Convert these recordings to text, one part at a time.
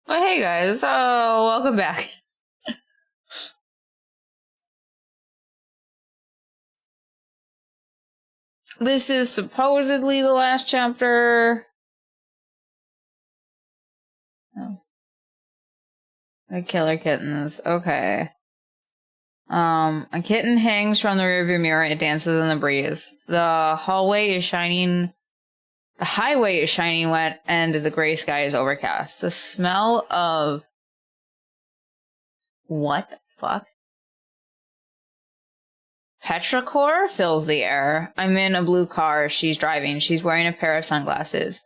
Oh, hey guys, welcome back. This is supposedly the last chapter. Oh. The killer kittens. Okay. A kitten hangs from the rearview mirror. It dances in the breeze. The highway is shining wet, and the gray sky is overcast. The smell of what the fuck? Petrichor fills the air. I'm in a blue car. She's driving. She's wearing a pair of sunglasses.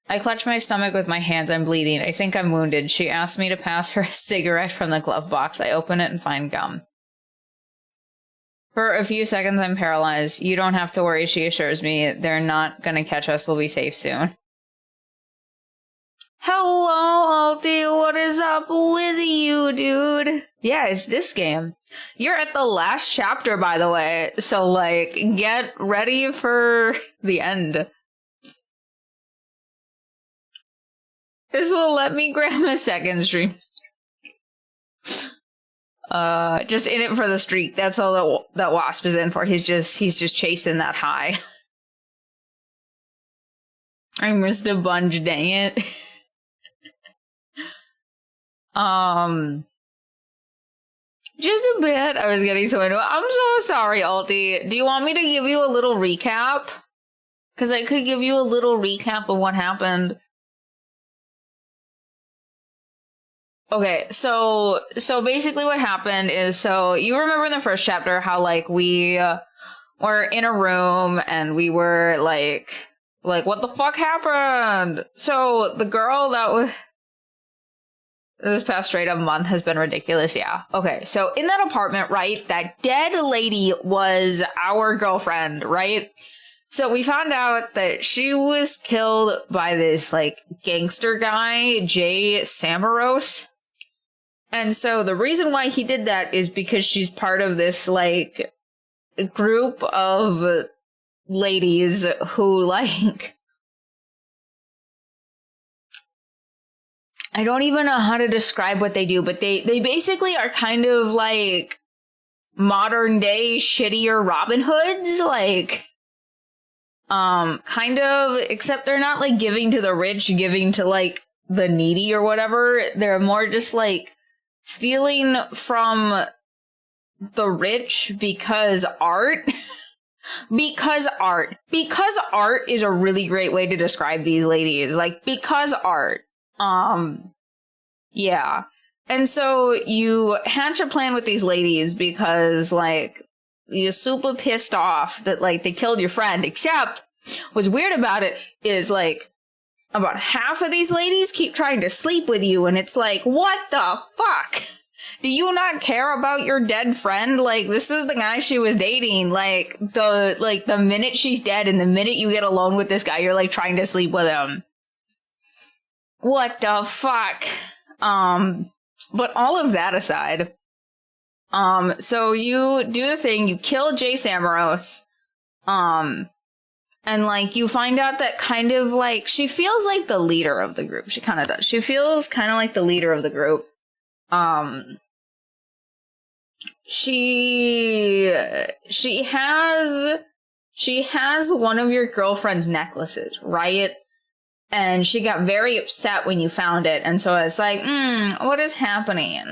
I clutch my stomach with my hands. I'm bleeding. I think I'm wounded. She asked me to pass her a cigarette from the glove box. I open it and find gum. For a few seconds, I'm paralyzed. You don't have to worry, she assures me. They're not gonna catch us. We'll be safe soon. Hello, Alti. What is up with you, dude? Yeah, it's this game. You're at the last chapter, by the way. So, like, get ready for the end. This will let me grab a second stream. Just in it for the streak. That's all that Wasp is in for. He's just chasing that high. I missed a bunch, dang it. Just a bit. I was getting so into it. I'm so sorry, Alti. Do you want me to give you a little recap? Because I could give you a little recap of what happened. Okay, so basically what happened is, so you remember in the first chapter how, like, we were in a room and we were, like, what the fuck happened? So the girl that was... This past straight up month has been ridiculous, yeah. Okay, so in that apartment, right, that dead lady was our girlfriend, right? So we found out that she was killed by this, like, gangster guy, Jay Samaros. And so the reason why he did that is because she's part of this, like, group of ladies who, like... I don't even know how to describe what they do, but they basically are kind of like modern day shittier Robin Hoods, like, kind of, except they're not like giving to the rich, giving to like the needy or whatever. They're more just like stealing from the rich because art. Because art is a really great way to describe these ladies. Like, because art. Yeah. And so you hatch a plan with these ladies because, like, you're super pissed off that, like, they killed your friend. Except, what's weird about it is, like, about half of these ladies keep trying to sleep with you, and it's like, what the fuck? Do you not care about your dead friend? Like, this is the guy she was dating. Like, the minute she's dead and the minute you get alone with this guy, you're, like, trying to sleep with him. What the fuck? But all of that aside, so you do the thing, you kill Jay Samaros, and, like, you find out that kind of, like, she feels like the leader of the group. She kind of does. She feels kind of like the leader of the group. She has one of your girlfriend's necklaces, right? And she got very upset when you found it. And so it's like, what is happening?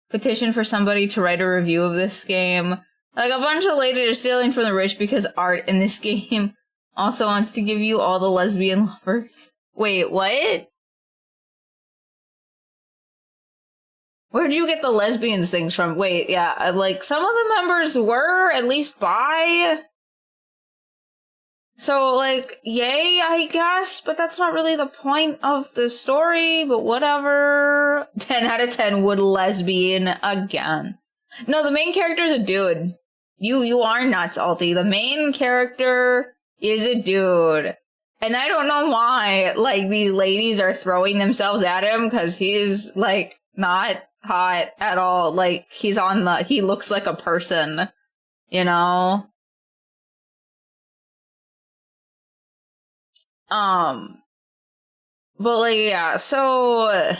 Petition for somebody to write a review of this game. Like, a bunch of ladies are stealing from the rich because art in this game also wants to give you all the lesbian lovers. Wait, what? Where did you get the lesbians things from? Wait, yeah, like, some of the members were at least bi. So, like, yay, I guess, but that's not really the point of the story, but whatever. 10 out of 10 would lesbian again. No, the main character is a dude. You are nuts, Alti. The main character is a dude. And I don't know why, like, these ladies are throwing themselves at him, because he's, like, not hot at all. Like, he looks like a person, you know? But, like, yeah, so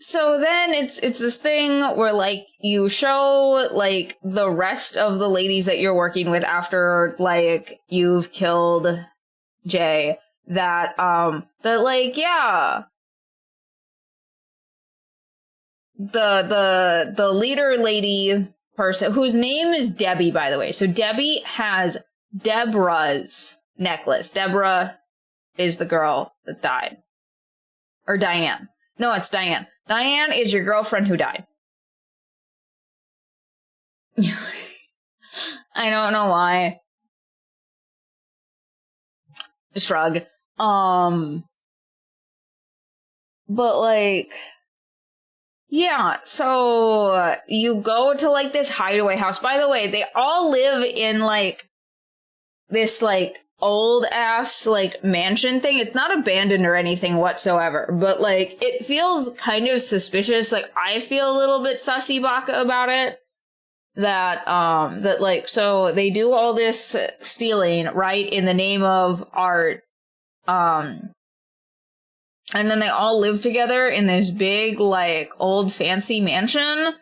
So then it's this thing where like you show like the rest of the ladies that you're working with after like you've killed Jay that like yeah, the leader lady person whose name is Debbie, by the way. So Debbie has Deborah's necklace. Deborah is the girl that died. Or Diane. No, it's Diane. Diane is your girlfriend who died. I don't know why. Shrug. But like, yeah, so you go to like this hideaway house. By the way, they all live in like this like old ass like mansion thing. It's not abandoned or anything whatsoever, but like it feels kind of suspicious. Like I feel a little bit sussy baka about it. That like so they do all this stealing right in the name of art. And then they all live together in this big, like, old fancy mansion.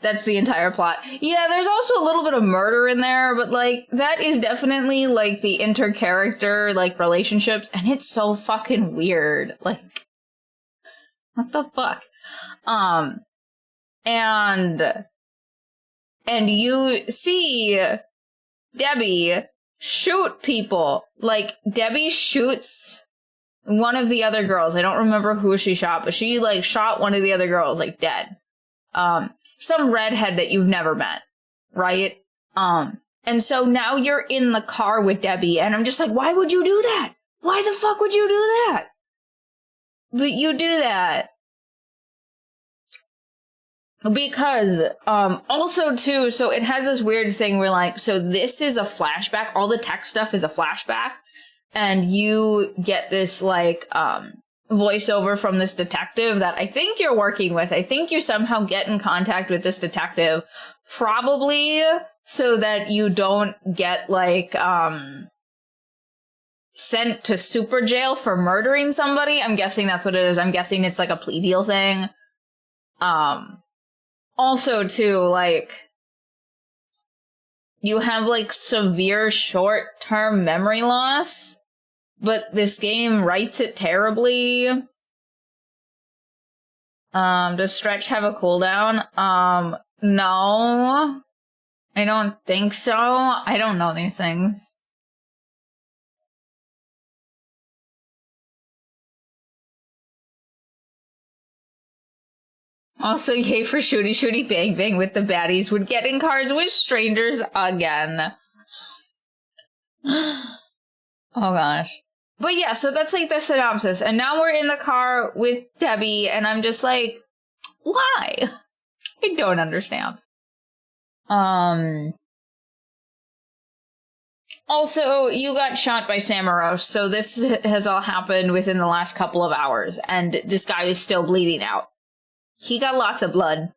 That's the entire plot. Yeah, there's also a little bit of murder in there, but, like, that is definitely, like, the inter-character, like, relationships, and it's so fucking weird. Like, what the fuck? And you see Debbie shoot people. Like, Debbie shoots one of the other girls. I don't remember who she shot, but she, like, shot one of the other girls, like, dead. Some redhead that you've never met, right? And so now you're in the car with Debbie, and I'm just like, why would you do that? Why the fuck would you do that? But you do that. Because, also too, so it has this weird thing where like, so this is a flashback, all the tech stuff is a flashback, and you get this like, voiceover from this detective that I think you're working with. I think you somehow get in contact with this detective, probably so that you don't get like, sent to super jail for murdering somebody. I'm guessing that's what it is. I'm guessing it's like a plea deal thing. Also, too, like, you have, like, severe short-term memory loss, but this game writes it terribly. Does Stretch have a cooldown? No. I don't think so. I don't know these things. Also, yay for Shooty Shooty Bang Bang with the baddies would get in cars with strangers again. Oh gosh. But yeah, so that's like the synopsis. And now we're in the car with Debbie, and I'm just like, why? I don't understand. Also, you got shot by Samaros, so this has all happened within the last couple of hours, and this guy is still bleeding out. He got lots of blood.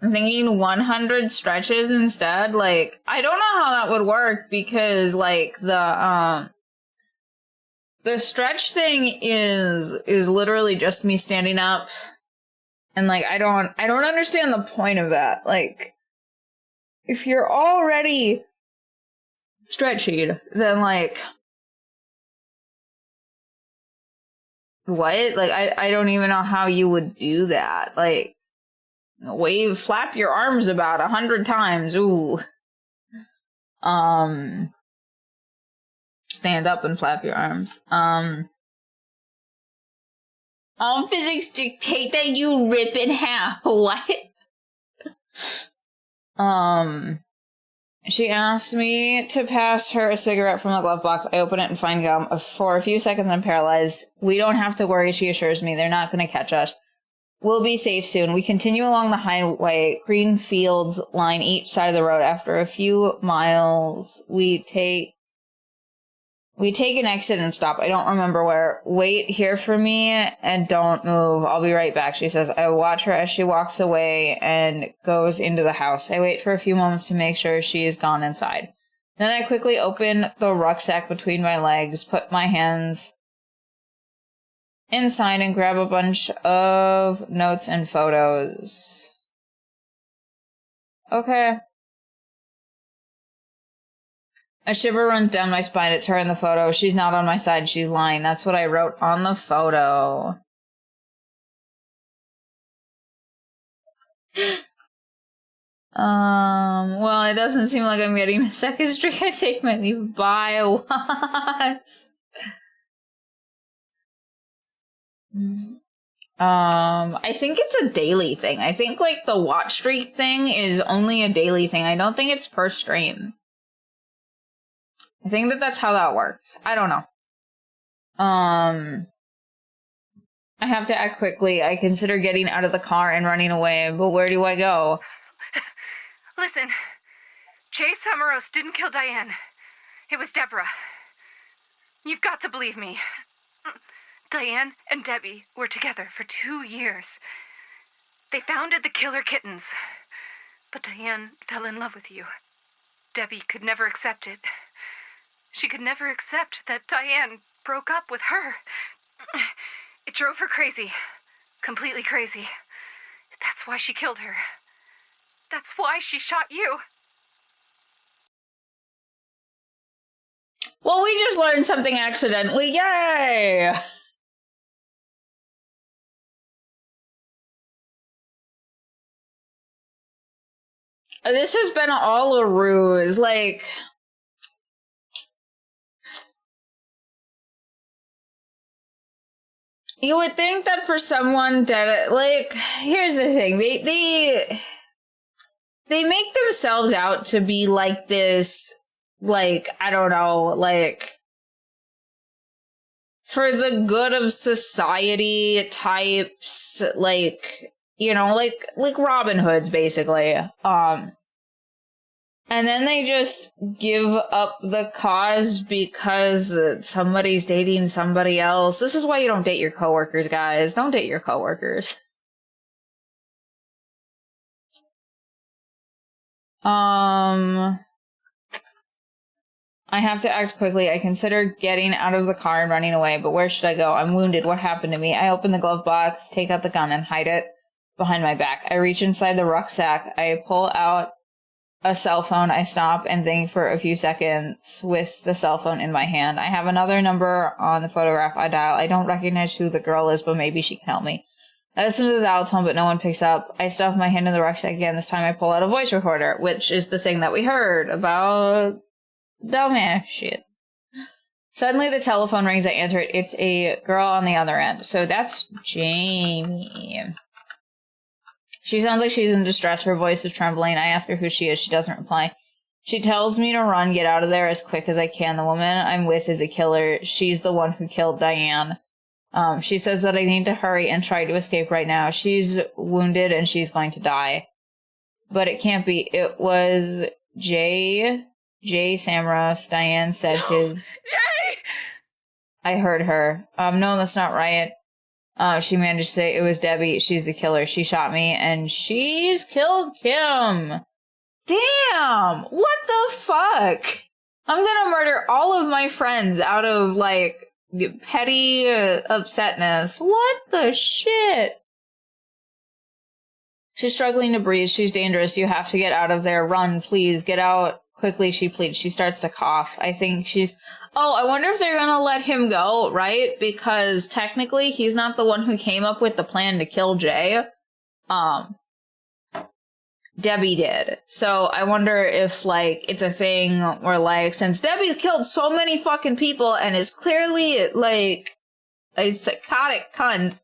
I'm thinking 100 stretches instead. Like, I don't know how that would work because, like, the stretch thing is literally just me standing up. And, like, I don't understand the point of that. Like, if you're already stretchy, then, like, what? Like, I don't even know how you would do that. Like, flap your arms about 100 times. Ooh. Stand up and flap your arms. All physics dictate that you rip in half. What? She asked me to pass her a cigarette from the glove box. I open it and find gum. For a few seconds, I'm paralyzed. We don't have to worry, she assures me. They're not going to catch us. We'll be safe soon. We continue along the highway. Green fields line each side of the road. After a few miles, we take an exit and stop. I don't remember where. Wait here for me and don't move. I'll be right back, she says. I watch her as she walks away and goes into the house. I wait for a few moments to make sure she is gone inside. Then I quickly open the rucksack between my legs, put my hands inside, and grab a bunch of notes and photos. Okay. A shiver runs down my spine. It's her in the photo. She's not on my side. She's lying. That's what I wrote on the photo. Well, it doesn't seem like I'm getting a second streak. I take my leave. Bye. What? I think it's a daily thing. I think, like, the watch streak thing is only a daily thing. I don't think it's per stream. I think that's how that works. I don't know. I have to act quickly. I consider getting out of the car and running away, but where do I go? Listen, Jay Summerose didn't kill Diane. It was Deborah. You've got to believe me. Diane and Debbie were together for 2 years. They founded the Killer Kittens. But Diane fell in love with you. Debbie could never accept it. She could never accept that Diane broke up with her. It drove her crazy. Completely crazy. That's why she killed her. That's why she shot you. Well, we just learned something accidentally. Yay! This has been all a ruse. Like, you would think that for someone dead, like, here's the thing. They make themselves out to be like this, like, I don't know, like, for the good of society types, like, you know, like Robin Hoods, basically. And then they just give up the cause because somebody's dating somebody else. This is why you don't date your coworkers, guys. Don't date your coworkers. I have to act quickly. I consider getting out of the car and running away, but where should I go? I'm wounded. What happened to me? I open the glove box, take out the gun, and hide it behind my back. I reach inside the rucksack. I pull out a cell phone. I stop and think for a few seconds with the cell phone in my hand. I have another number on the photograph. I dial. I don't recognize who the girl is, but maybe she can help me. I listen to the dial tone, but no one picks up. I stuff my hand in the rucksack again. This time I pull out a voice recorder, which is the thing that we heard about dumbass shit. Suddenly the telephone rings. I answer it. It's a girl on the other end. So that's Jamie. She sounds like she's in distress. Her voice is trembling. I ask her who she is. She doesn't reply. She tells me to run, get out of there as quick as I can. The woman I'm with is a killer. She's the one who killed Diane. She says that I need to hurry and try to escape right now. She's wounded and she's going to die. But it can't be. It was Jay Samaros. Diane said his... Jay! I heard her. No, that's not right. She managed to say it was Debbie. She's the killer. She shot me and she's killed Kim. Damn! What the fuck? I'm gonna murder all of my friends out of, like, petty upsetness. What the shit? She's struggling to breathe. She's dangerous. You have to get out of there. Run, please. Get out quickly, she pleads. She starts to cough. I think she's... Oh, I wonder if they're gonna let him go, right? Because technically he's not the one who came up with the plan to kill Jay. Debbie did. So I wonder if, like, it's a thing where, like, since Debbie's killed so many fucking people and is clearly, like, a psychotic cunt,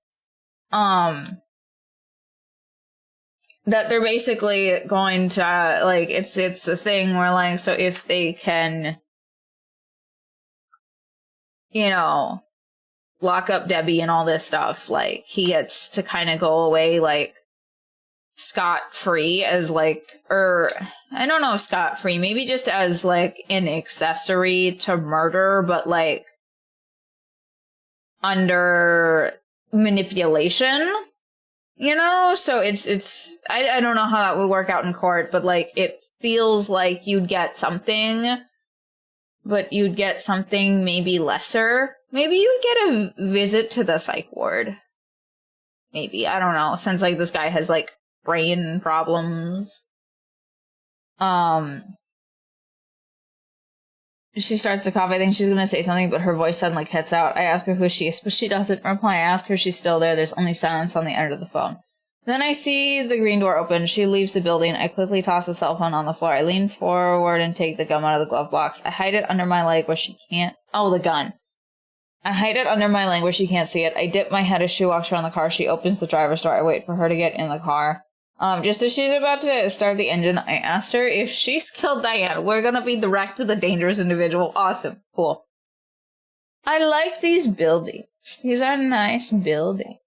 that they're basically going to, like, it's a thing where, like, so if they can, you know, lock up Debbie and all this stuff, like, he gets to kind of go away, like, scot-free as, like, or, I don't know, scot-free, maybe just as, like, an accessory to murder, but, like, under manipulation, you know? So it's I don't know how that would work out in court, but, like, it feels like you'd get something but you'd get something maybe lesser. Maybe you'd get a visit to the psych ward. Maybe. I don't know. Since, like, this guy has, like, brain problems. She starts to cough. I think she's going to say something, but her voice suddenly cuts out. I ask her who she is, but she doesn't reply. I ask her if she's still there. There's only silence on the end of the phone. Then I see the green door open. She leaves the building. I quickly toss the cell phone on the floor. I lean forward and take the gum out of the glove box. I hide it under my leg where she can't... Oh, the gun. I hide it under my leg where she can't see it. I dip my head as she walks around the car. She opens the driver's door. I wait for her to get in the car. Just as she's about to start the engine, I asked her if she's killed Diane. We're gonna be direct to the dangerous individual. Awesome. Cool. I like these buildings. These are nice buildings.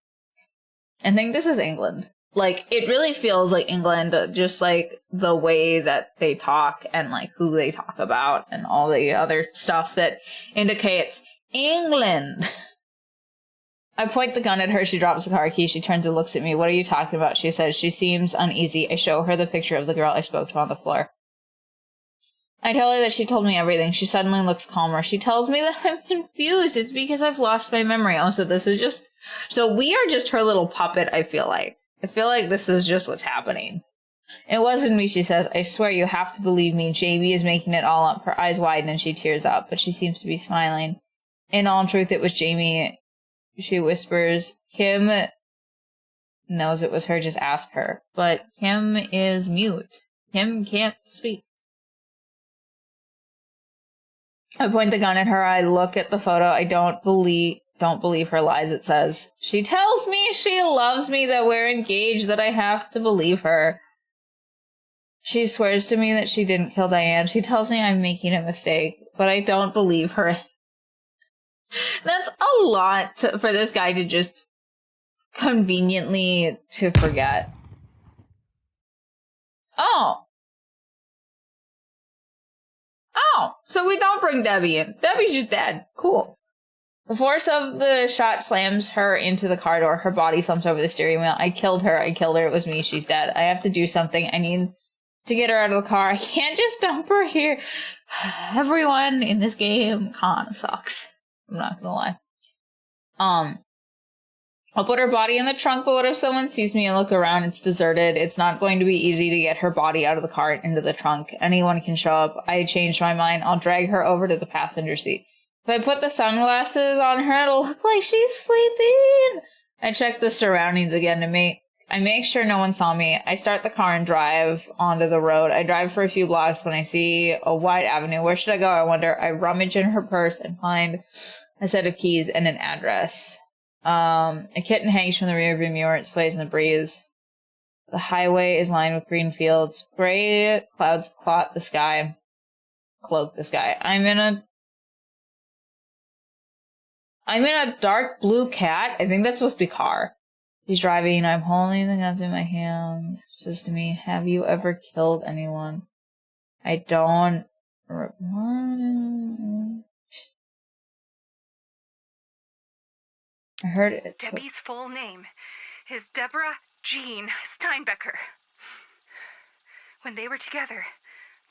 I think this is England. Like, it really feels like England, just like the way that they talk and like who they talk about and all the other stuff that indicates England. I point the gun at her. She drops the car key. She turns and looks at me. What are you talking about? She says. She seems uneasy. I show her the picture of the girl I spoke to on the floor. I tell her that she told me everything. She suddenly looks calmer. She tells me that I'm confused. It's because I've lost my memory. Also, this is just... So we are just her little puppet, I feel like. I feel like this is just what's happening. It wasn't me, she says. I swear you have to believe me. Jamie is making it all up. Her eyes widen and she tears up, but she seems to be smiling. In all truth, it was Jamie... She whispers, Kim knows it was her, just ask her. But Kim is mute. Kim can't speak. I point the gun at her. I look at the photo. I don't believe her lies, it says. She tells me she loves me, that we're engaged, that I have to believe her. She swears to me that she didn't kill Diane. She tells me I'm making a mistake, but I don't believe her. That's a lot for this guy to just conveniently to forget. Oh, so we don't bring Debbie in. Debbie's just dead. Cool. The force of the shot slams her into the car door. Her body slumps over the steering wheel. I killed her. It was me. She's dead. I have to do something. I need to get her out of the car. I can't just dump her here. Everyone in this game kind of sucks. I'm not gonna lie. I'll put her body in the trunk, but what if someone sees me and look around? It's deserted. It's not going to be easy to get her body out of the car and into the trunk. Anyone can show up. I changed my mind. I'll drag her over to the passenger seat. If I put the sunglasses on her, it'll look like she's sleeping. I check the surroundings again I make sure no one saw me. I start the car and drive onto the road. I drive for a few blocks when I see a wide avenue. Where should I go? I wonder. I rummage in her purse and find a set of keys and an address. A kitten hangs from the rearview mirror. It sways in the breeze. The highway is lined with green fields. Gray clouds cloak the sky. I'm in a dark blue cat. I think that's supposed to be car. He's driving. I'm holding the guns in my hands. It says to me, have you ever killed anyone? I don't. What? I heard it. Debbie's full name is Deborah Jean Steinbecker. When they were together,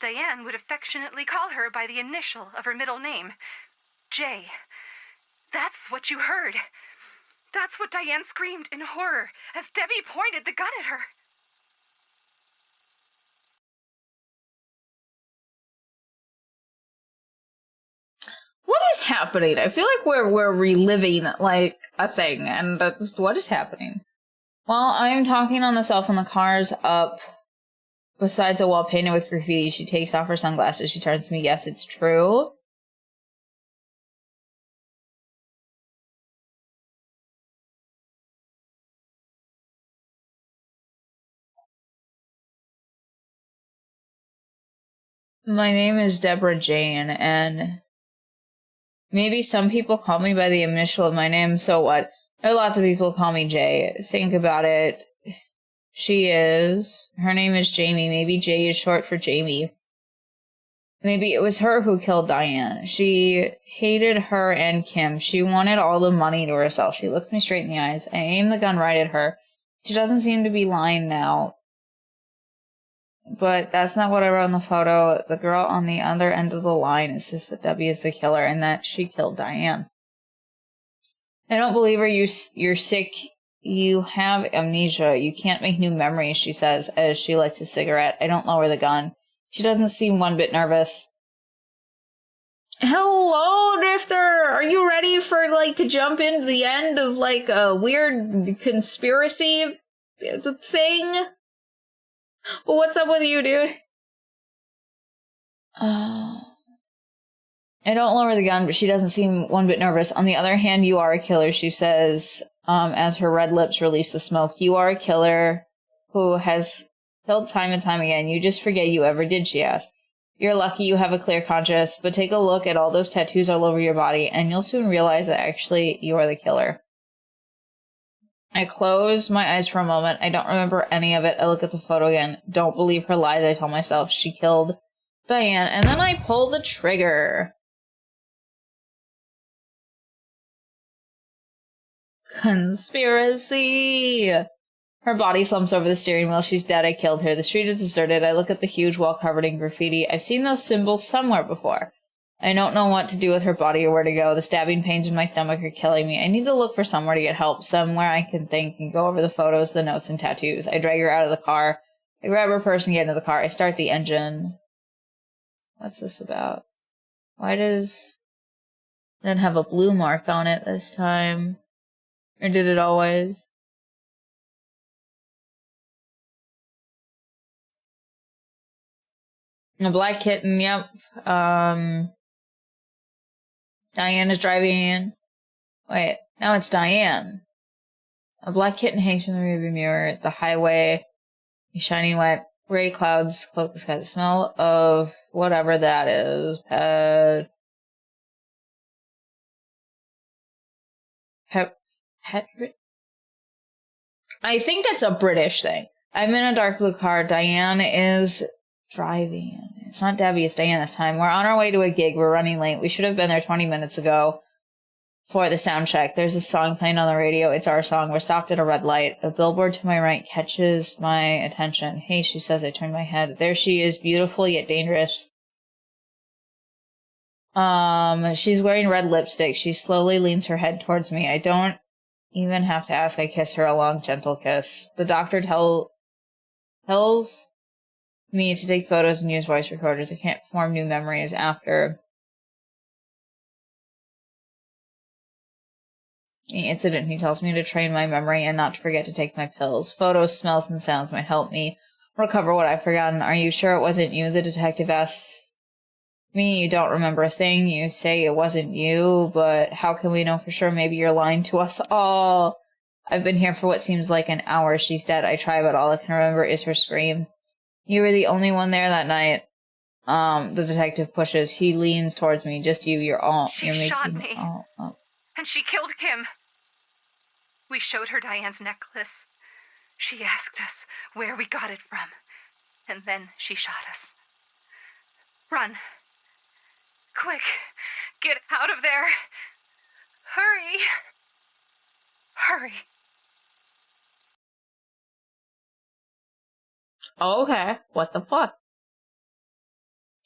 Diane would affectionately call her by the initial of her middle name, J. That's what you heard. That's what Diane screamed in horror as Debbie pointed the gun at her. What is happening? I feel like we're reliving like a thing, and that's what is happening. While I'm talking on the cell phone, the car's up. Besides a wall painted with graffiti, she takes off her sunglasses. She turns to me. Yes, it's true. My name is Deborah Jane, and maybe some people call me by the initial of my name, so what? There are lots of people who call me Jay. Think about it. Her name is Jamie. Maybe Jay is short for Jamie. Maybe it was her who killed Diane. She hated her and Kim. She wanted all the money to herself. She looks me straight in the eyes. I aim the gun right at her. She doesn't seem to be lying now. but that's not what I wrote in the photo. The girl on the other end of the line insists that Debbie is the killer and that she killed Diane. I don't believe her. You're sick. You have amnesia. You can't make new memories, she says as she lights a cigarette. I don't lower the gun. She doesn't seem one bit nervous. Hello, Drifter! Are you ready for, like, to jump into the end of, like, a weird conspiracy thing? Well, what's up with you, dude? I don't lower the gun, but she doesn't seem one bit nervous. On the other hand, you are a killer, she says, as her red lips release the smoke. You are a killer who has killed time and time again. You just forget you ever did, she asks. You're lucky you have a clear conscience, but take a look at all those tattoos all over your body, and you'll soon realize that actually you are the killer. I close my eyes for a moment. I don't remember any of it. I look at the photo again. Don't believe her lies, I tell myself. She killed Diane, and then I pull the trigger. Conspiracy! Her body slumps over the steering wheel. She's dead. I killed her. The street is deserted. I look at the huge wall covered in graffiti. I've seen those symbols somewhere before. I don't know what to do with her body or where to go. The stabbing pains in my stomach are killing me. I need to look for somewhere to get help, somewhere I can think and go over the photos, the notes, and tattoos. I drag her out of the car. I grab her purse and get into the car. I start the engine. What's this about? Why does it have a blue mark on it this time? Or did it always? A black kitten, yep. Diane is driving in. Wait, now it's Diane. A black kitten hangs from the rearview mirror. The highway is shining wet. Gray clouds cloak the sky. The smell of whatever that is. I think that's a British thing. I'm in a dark blue car. Diane is driving. It's not Debbie, it's Diane this time. We're on our way to a gig. We're running late. We should have been there 20 minutes ago for the sound check. There's a song playing on the radio. It's our song. We're stopped at a red light. A billboard to my right catches my attention. Hey, she says. I turn my head. There she is, beautiful yet dangerous. She's wearing red lipstick. She slowly leans her head towards me. I don't even have to ask. I kiss her, a long, gentle kiss. The doctor tells me to take photos and use voice recorders. I can't form new memories after the incident. He tells me to train my memory and not to forget to take my pills. Photos, smells, and sounds might help me recover what I've forgotten. Are you sure it wasn't you? The detective asks me. You don't remember a thing. You say it wasn't you, but how can we know for sure? Maybe you're lying to us all. I've been here for what seems like an hour. She's dead. I try, but all I can remember is her scream. You were the only one there that night. The detective pushes. He leans towards me. Just you. You're shot me. All up. And she killed Kim. We showed her Diane's necklace. She asked us where we got it from. And then she shot us. Run. Quick. Get out of there. Hurry. Hurry. Oh, okay. What the fuck?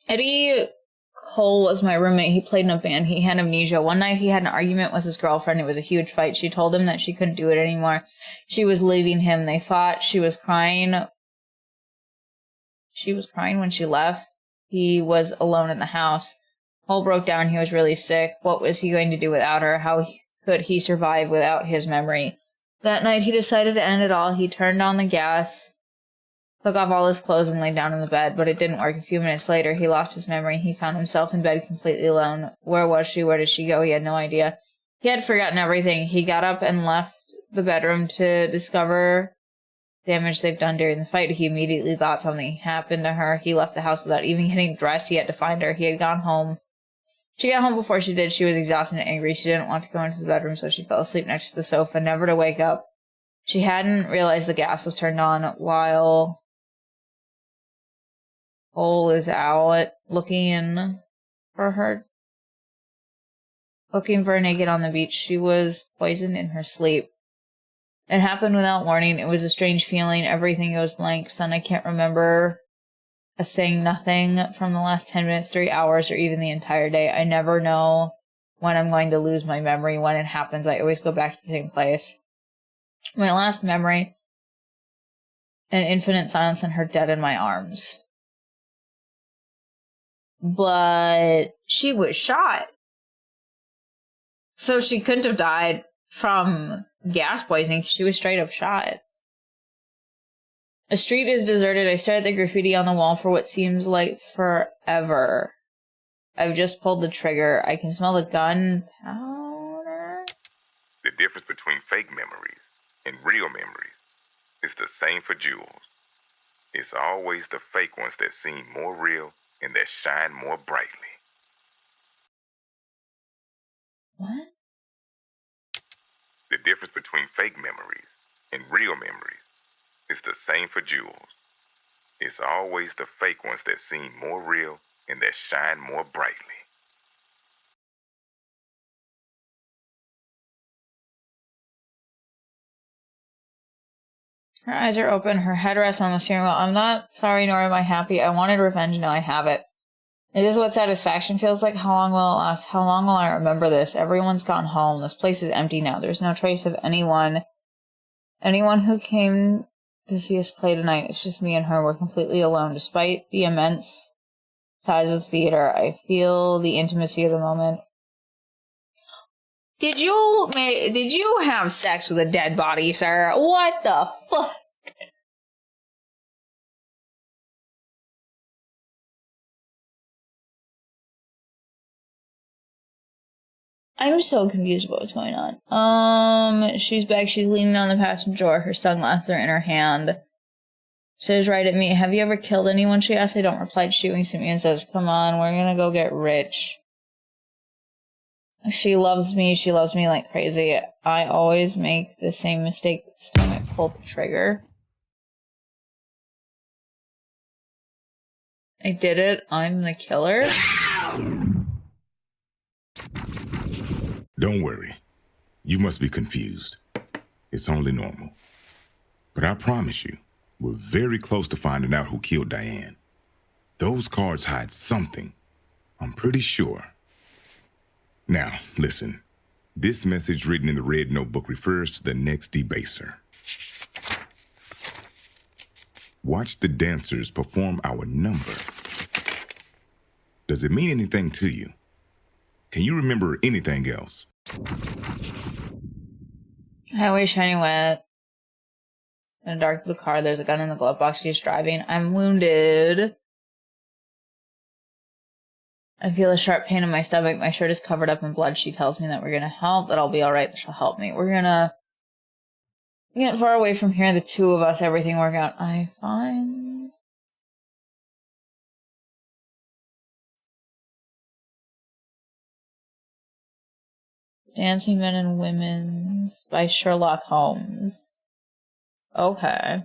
Eddie Cole was my roommate. He played in a band. He had amnesia. One night he had an argument with his girlfriend. It was a huge fight. She told him that she couldn't do it anymore. She was leaving him. They fought. She was crying. She was crying when she left. He was alone in the house. Cole broke down. He was really sick. What was he going to do without her? How could he survive without his memory? That night he decided to end it all. He turned on the gas, took off all his clothes, and lay down in the bed, but it didn't work. A few minutes later, he lost his memory. He found himself in bed completely alone. Where was she? Where did she go? He had no idea. He had forgotten everything. He got up and left the bedroom to discover damage they've done during the fight. He immediately thought something happened to her. He left the house without even getting dressed. He had to find her. He had gone home. She got home before she did. She was exhausted and angry. She didn't want to go into the bedroom, so she fell asleep next to the sofa, never to wake up. She hadn't realized the gas was turned on while Cole is out looking for her naked on the beach. She was poisoned in her sleep. It happened without warning. It was a strange feeling. Everything goes blank. Son, I can't remember a thing, nothing from the last 10 minutes, 3 hours, or even the entire day. I never know when I'm going to lose my memory. When it happens, I always go back to the same place. My last memory, an infinite silence and her dead in my arms. But she was shot. So she couldn't have died from gas poisoning. She was straight up shot. A street is deserted. I stare at the graffiti on the wall for what seems like forever. I've just pulled the trigger. I can smell the gunpowder. The difference between fake memories and real memories is the same for jewels. It's always the fake ones that seem more real and that shine more brightly. What? The difference between fake memories and real memories is the same for jewels. It's always the fake ones that seem more real and that shine more brightly. Her eyes are open. Her head rests on the steering wheel. I'm not sorry, nor am I happy. I wanted revenge. Now I have it. It is what satisfaction feels like. How long will it last? How long will I remember this? Everyone's gone home. This place is empty now. There's no trace of anyone who came to see us play tonight. It's just me and her. We're completely alone. Despite the immense size of the theater, I feel the intimacy of the moment. Did you have sex with a dead body, sir? What the fuck? I'm so confused about what's going on. She's back. She's leaning on the passenger door. Her sunglasses are in her hand. Stares right at me. Have you ever killed anyone? She asks. I don't reply. She winks at me and says, come on, we're gonna go get rich. She loves me. She loves me like crazy. I always make the same mistake this time I pull the trigger. I did it. I'm the killer. Don't worry. You must be confused. It's only normal. But I promise you, we're very close to finding out who killed Diane. Those cards hide something. I'm pretty sure. Now, listen. This message written in the red notebook refers to the next debaser. Watch the dancers perform our number. Does it mean anything to you? Can you remember anything else? Highway shining wet. In a dark blue car, there's a gun in the glove box. She's driving. I'm wounded. I feel a sharp pain in my stomach. My shirt is covered up in blood. She tells me that we're gonna help, that I'll be alright, that she'll help me. We're gonna get far away from here, the two of us, everything work out. I find... Dancing Men and Women by Sherlock Holmes. Okay.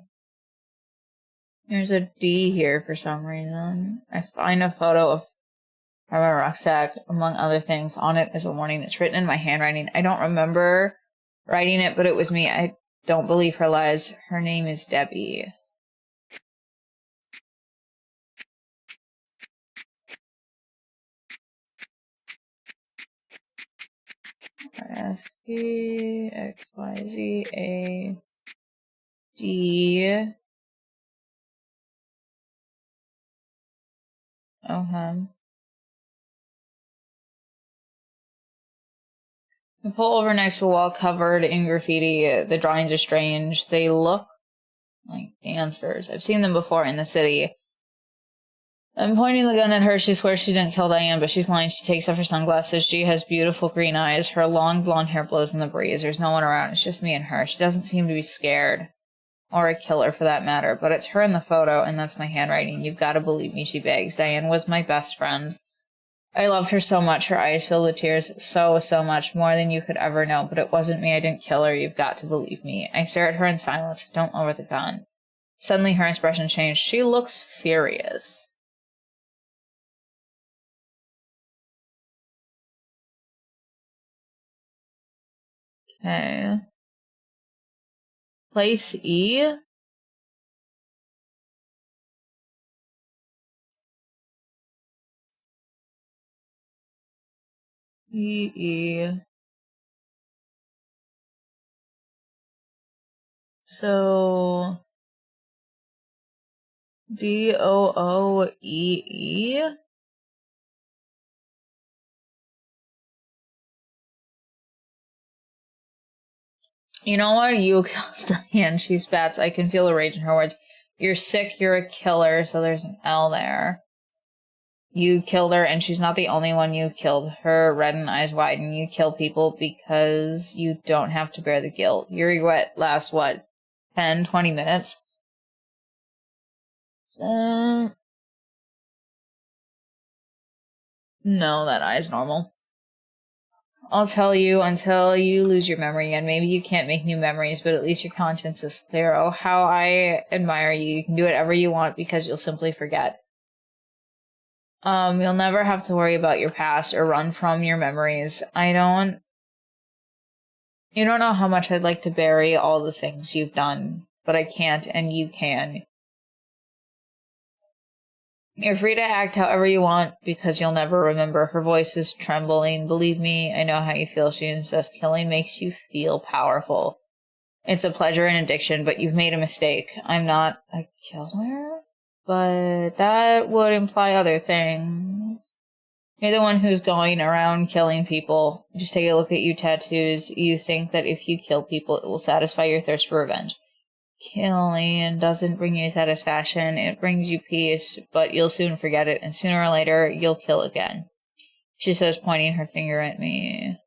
There's a D here for some reason. I find a photo of my rucksack, among other things. On it is a warning that's written in my handwriting. I don't remember writing it, but it was me. I don't believe her lies. Her name is Debbie. S-E-X-Y-Z-A-D. Okay. I pull over next to a wall covered in graffiti. The drawings are strange. They look like dancers. I've seen them before in the city. I'm pointing the gun at her. She swears she didn't kill Diane, but she's lying. She takes off her sunglasses. She has beautiful green eyes. Her long blonde hair blows in the breeze. There's no one around. It's just me and her. She doesn't seem to be scared. Or a killer, for that matter. But it's her in the photo, and that's my handwriting. You've got to believe me, she begs. Diane was my best friend. I loved her so much. Her eyes filled with tears. So much. More than you could ever know. But it wasn't me. I didn't kill her. You've got to believe me. I stare at her in silence. Don't lower the gun. Suddenly her expression changed. She looks furious. Okay. Place E? E-E. So D-O-O-E-E? You know what? You killed Diane. She spats. I can feel the rage in her words. You're sick, you're a killer, so there's an L there. You killed her, and she's not the only one you killed. Her reddened eyes widen. You kill people because you don't have to bear the guilt. Your regret lasts, what, 10, 20 minutes? No, that eye's normal. I'll tell you until you lose your memory, and maybe you can't make new memories, but at least your conscience is clear. Oh, how I admire you. You can do whatever you want because you'll simply forget. You'll never have to worry about your past or run from your memories. You don't know how much I'd like to bury all the things you've done, but I can't, and you can. You're free to act however you want, because you'll never remember. Her voice is trembling. Believe me, I know how you feel, she insists. Killing makes you feel powerful. It's a pleasure and addiction, but you've made a mistake. I'm not a killer? But that would imply other things. You're the one who's going around killing people. Just take a look at your tattoos. You think that if you kill people, it will satisfy your thirst for revenge. Killing doesn't bring you satisfaction. It brings you peace, but you'll soon forget it, and sooner or later, you'll kill again. She says, pointing her finger at me.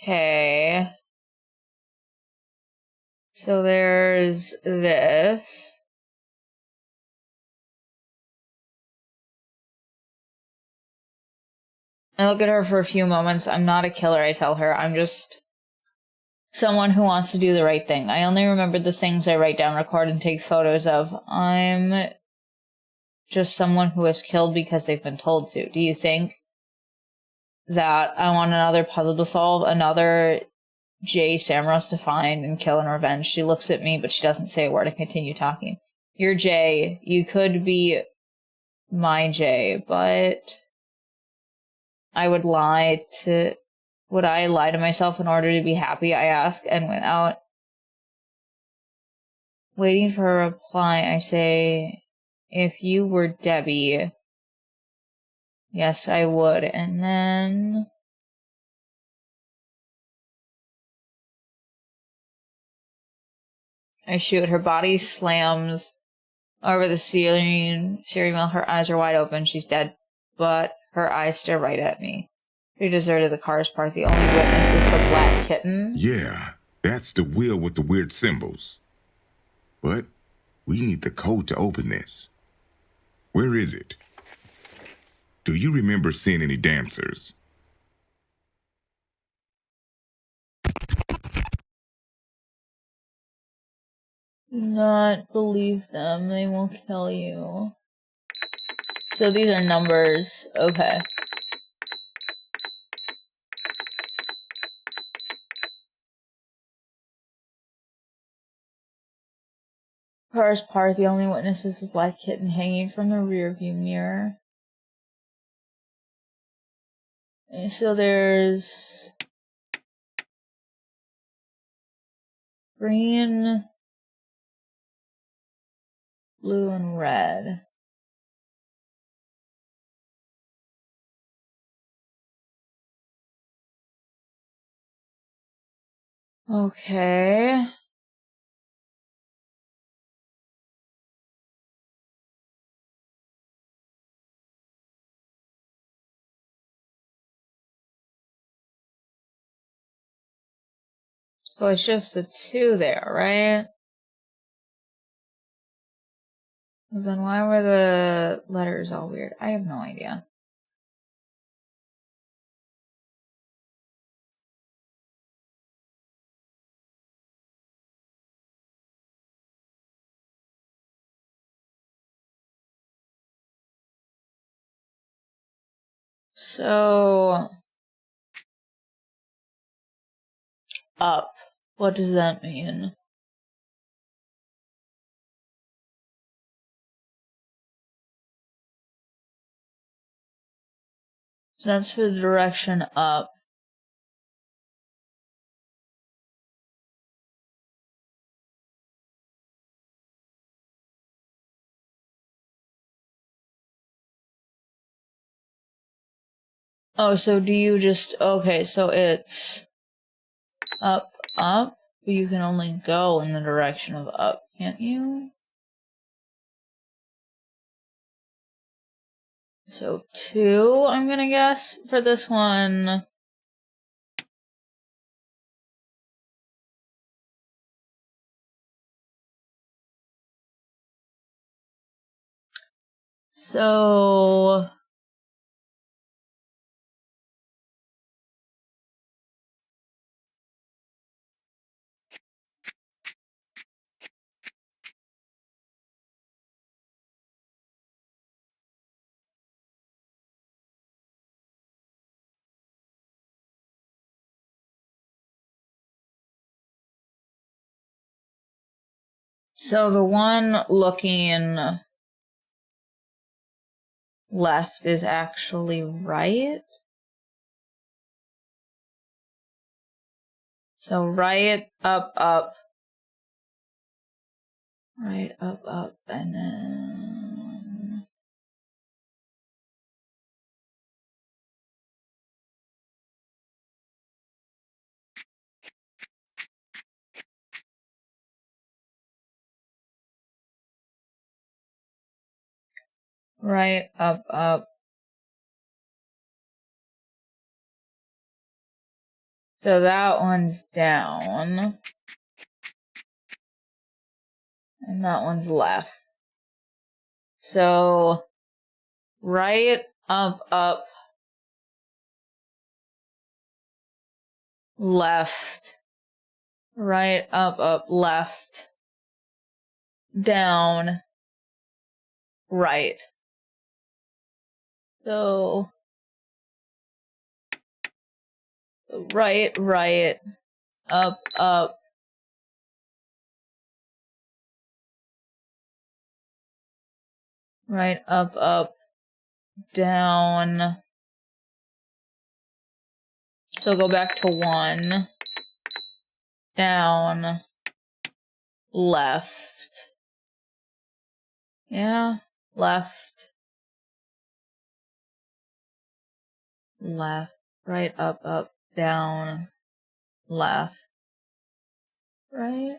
Okay. So there's this. I look at her for a few moments. I'm not a killer, I tell her. I'm just someone who wants to do the right thing. I only remember the things I write down, record, and take photos of. I'm just someone who has killed because they've been told to. Do you think that I want another puzzle to solve, another Jay Samros to find and kill and revenge? She looks at me, but she doesn't say a word. I continue talking. You're Jay. You could be my Jay, but I would lie to... Would I lie to myself in order to be happy? I ask, and went out. Waiting for a reply, I say, if you were Debbie, yes, I would. And then I shoot. Her body slams over the steering wheel. Her eyes are wide open. She's dead, but her eyes stare right at me. We deserted the car's parked. The only witness is the black kitten. Yeah, that's the wheel with the weird symbols. But we need the code to open this. Where is it? Do you remember seeing any dancers? Do not believe them. They will kill you. So these are numbers. Okay. Car's parked. The only witness is the black kitten hanging from the rearview mirror. And so there's green, blue, and red. Okay. So it's just the two there, right? Then why were the letters all weird? I have no idea. So, up. What does that mean? So that's the direction up. Oh, so do you just... Okay, so it's up, up, but you can only go in the direction of up, can't you? So 2, I'm gonna guess, for this one. So... So the one looking left is actually right. So right, up, up. Right, up, up, and then... Right, up, up. So that one's down. And that one's left. So, right, up, up. Left. Right, up, up, left. Down. Right. So, right, right. Up, up. Right, up, up. Down. So go back to 1. Down. Left. Yeah. Left. Left. Right, up, up. Down. Left. Right?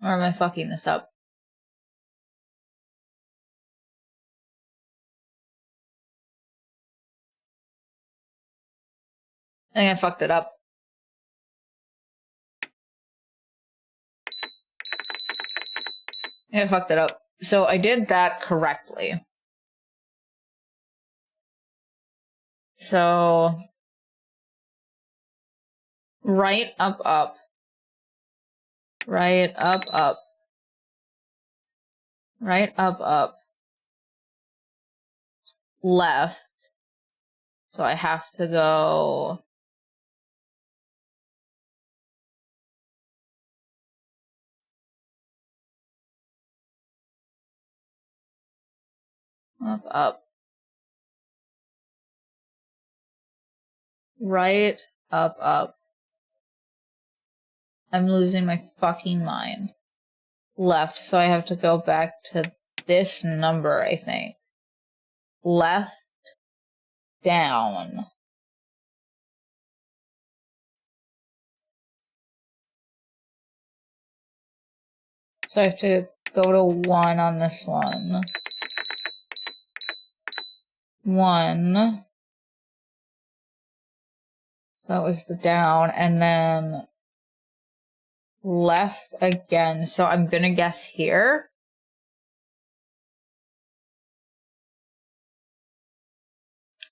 Or am I fucking this up? I think I fucked it up. I fucked it up. So I did that correctly. So right, up, up. Right, up, up. Right, up, up. Left. So I have to go up, up. Right, up, up. I'm losing my fucking mind. Left, so I have to go back to this number, I think. Left, down. So I have to go to 1 on this one. 1. So that was the down, and then left again. So I'm gonna guess here.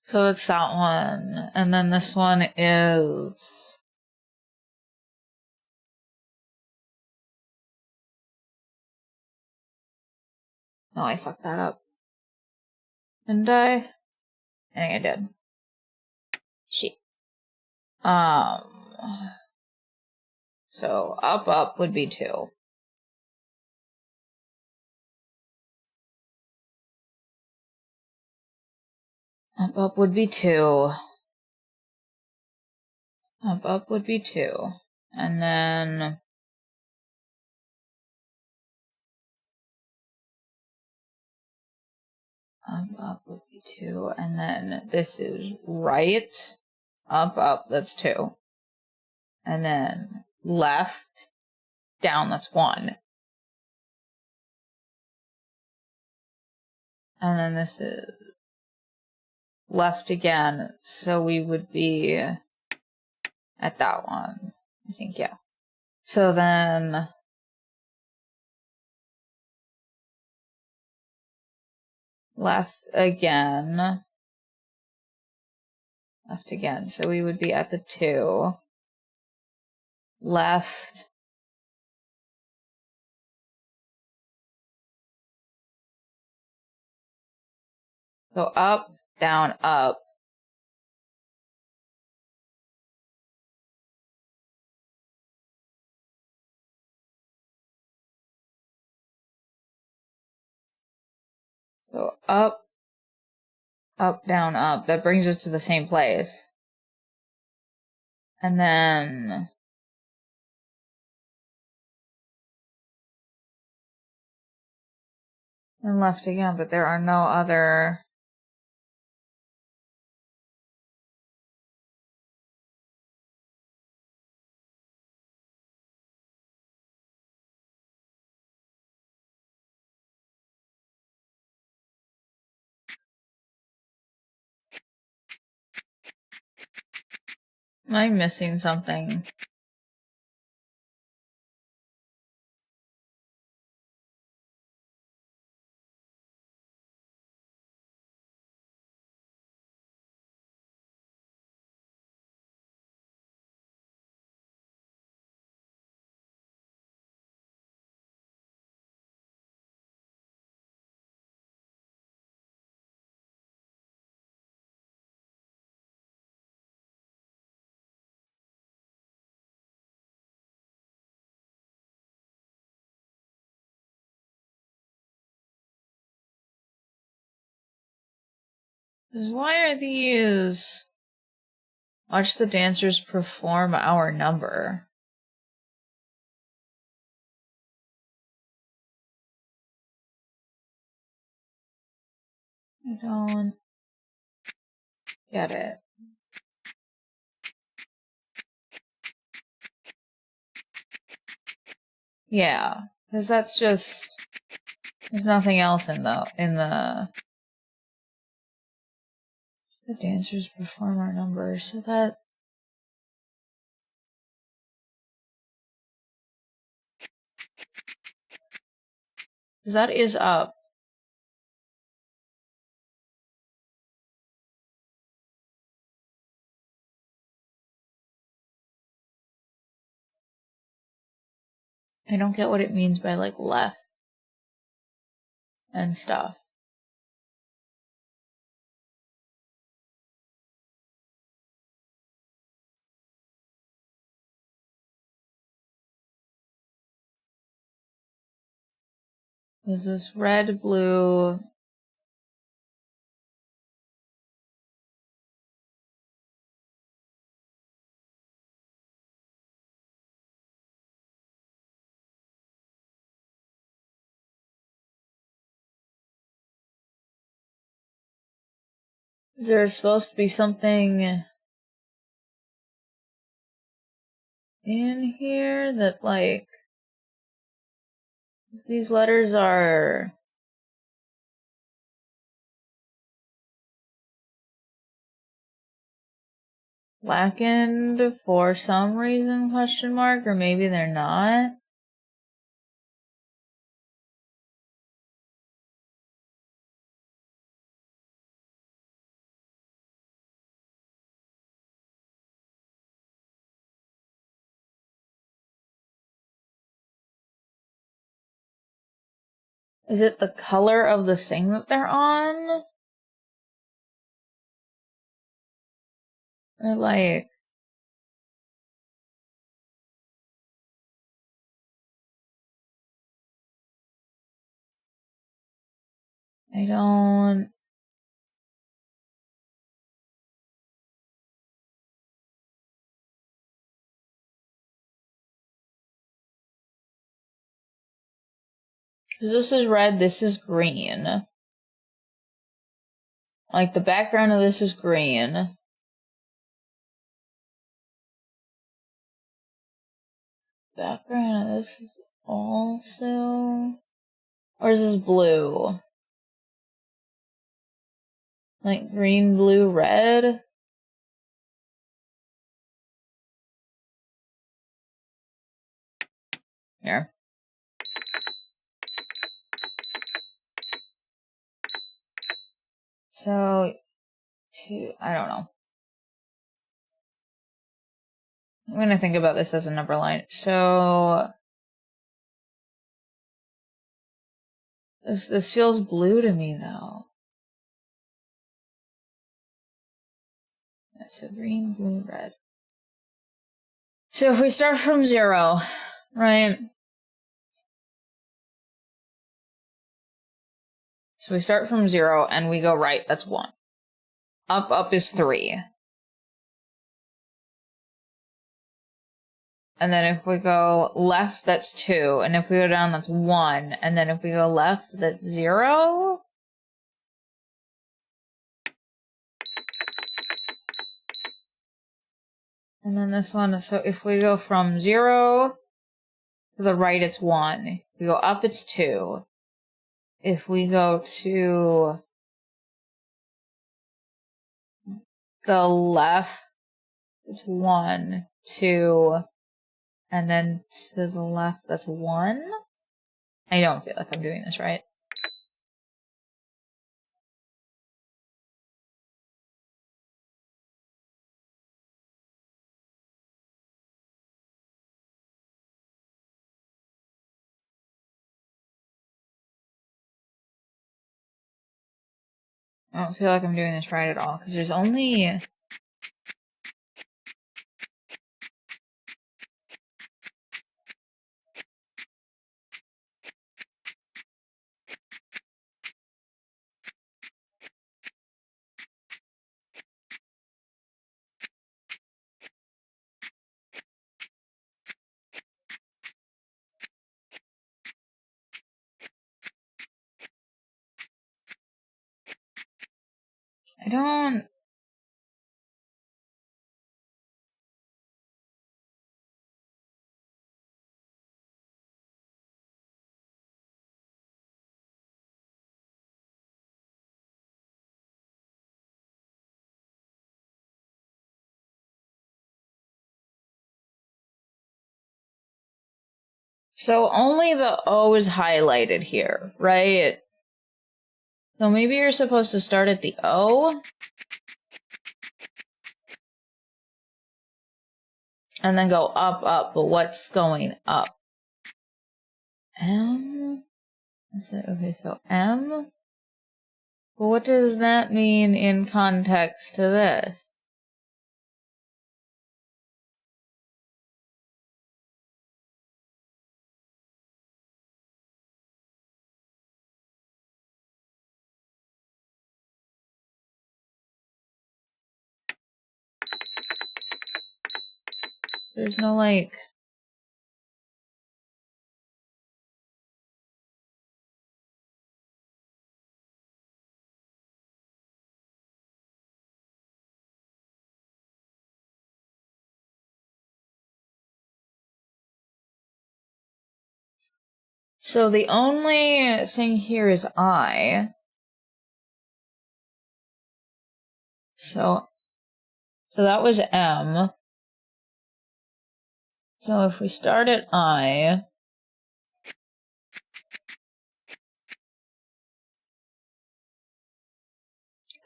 So that's that one. And then this one is... No, I fucked that up. Didn't I? I think I did. Shit. So up, up would be 2. Up would be 2. Up would be 2. And then up would be 2. And then this is right. Up, that's 2. And then left, down, that's 1. And then this is left again, so we would be at that one. I think, yeah. So then left again. Left again, so we would be at the 2. Left. So up, down, up. So up, down, up. That brings us to the same place. And then left again, but there are no other. Am I missing something? Why are these? Watch the dancers perform our number. I don't get it. Yeah, because that's just, there's nothing else in the dancers perform our number, so that is up. I don't get what it means by like left and stuff. There's this red, blue. Is there supposed to be something in here that like these letters are blackened for some reason, question mark, or maybe they're not? Is it the color of the thing that they're on? Or like, I don't Because this is red, this is green. Like, the background of this is green. Background of this is also... Or is this blue? Like, green, blue, red? Here. So, I don't know. I'm gonna think about this as a number line. So, this feels blue to me, though. Yeah, so green, blue, red. So if we start from 0, right? So we start from 0 and we go right, that's 1. Up is 3. And then if we go left, that's 2. And if we go down, that's 1. And then if we go left, that's 0. And then this one, so if we go from 0 to the right, it's 1. If we go up, it's 2. If we go to the left, it's 1, 2, and then to the left, that's 1. I don't feel like I'm doing this right. I don't feel like I'm doing this right at all, because there's only... I don't... So only the O is highlighted here, right? So maybe you're supposed to start at the O? And then go up, but what's going up? M? That's it. Okay, so M? But what does that mean in context to this? There's no, like... So the only thing here is I. So that was M. So if we start at I,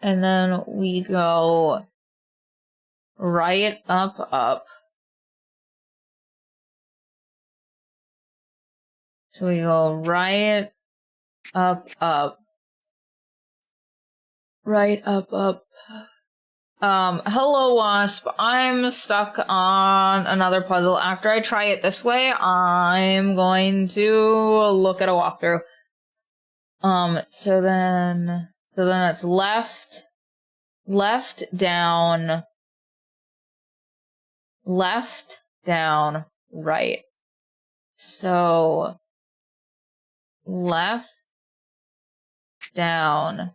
and then we go right up. So we go right up. Right up. Hello, Wasp. I'm stuck on another puzzle. After I try it this way, I'm going to look at a walkthrough. So then that's left, down, right. So left, down,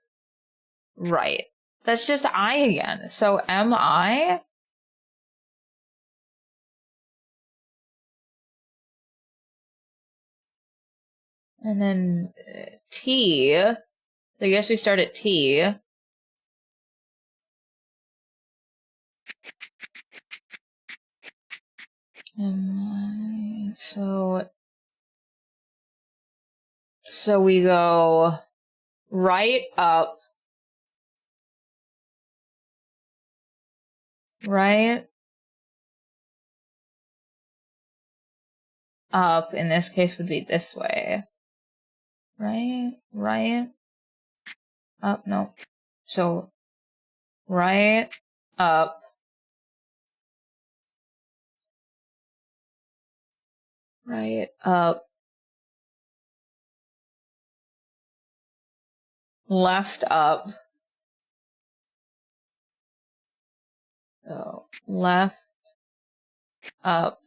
right. That's just I again. So M I? And then T. I guess we start at T. M I. So we go right up, right up. In this case, would be this way. Right up. No. So right up, right up, left up. So left up,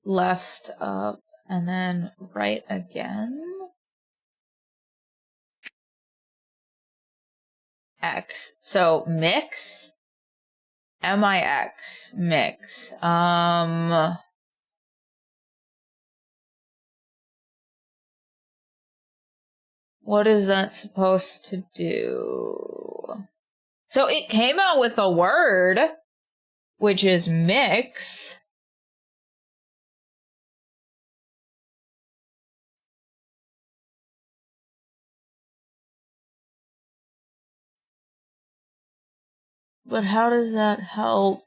left up, and then right again. X. So mix. MIX. Mix. What is that supposed to do? So it came out with a word, which is mix. But how does that help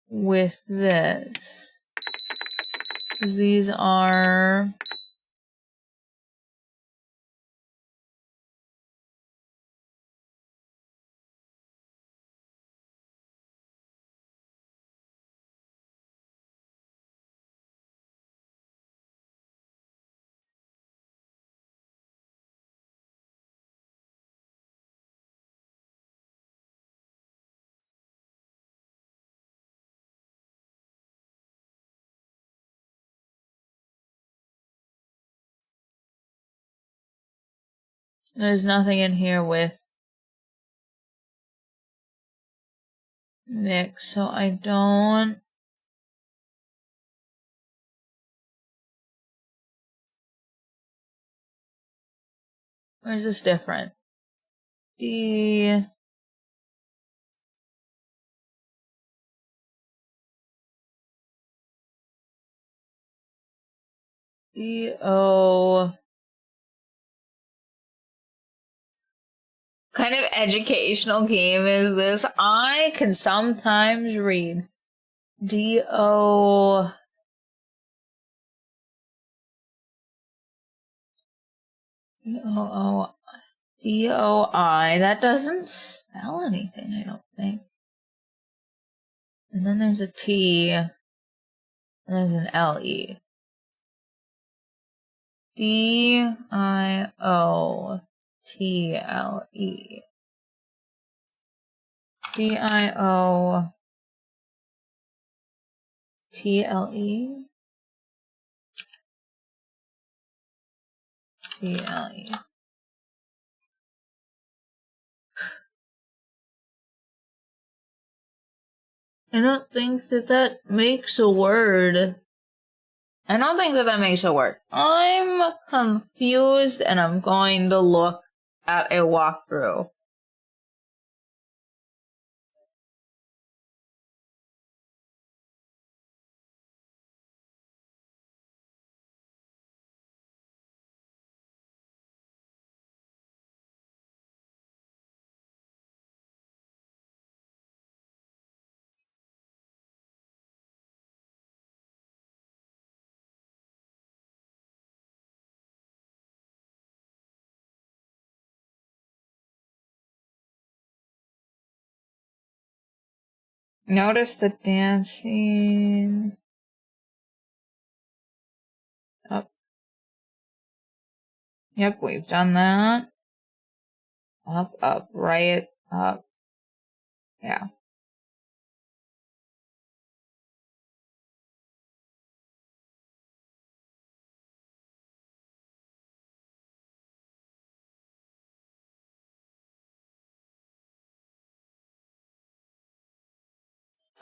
with this? 'Cause these are... There's nothing in here with mix, so I don't... Where's this different? D... D-O... Kind of educational game is this? I can sometimes read. D-O... D-O-O... D-O-I. That doesn't spell anything, I don't think. And then there's a T. And there's an L-E. D-I-O-T-L-E. D-I-O-T-L-E. T-L-E. I don't think that makes a word. I don't think that makes a word. I'm confused and I'm going to look at a walkthrough. Notice the dancing. Up. Yep, we've done that. Up, up, right, up. Yeah.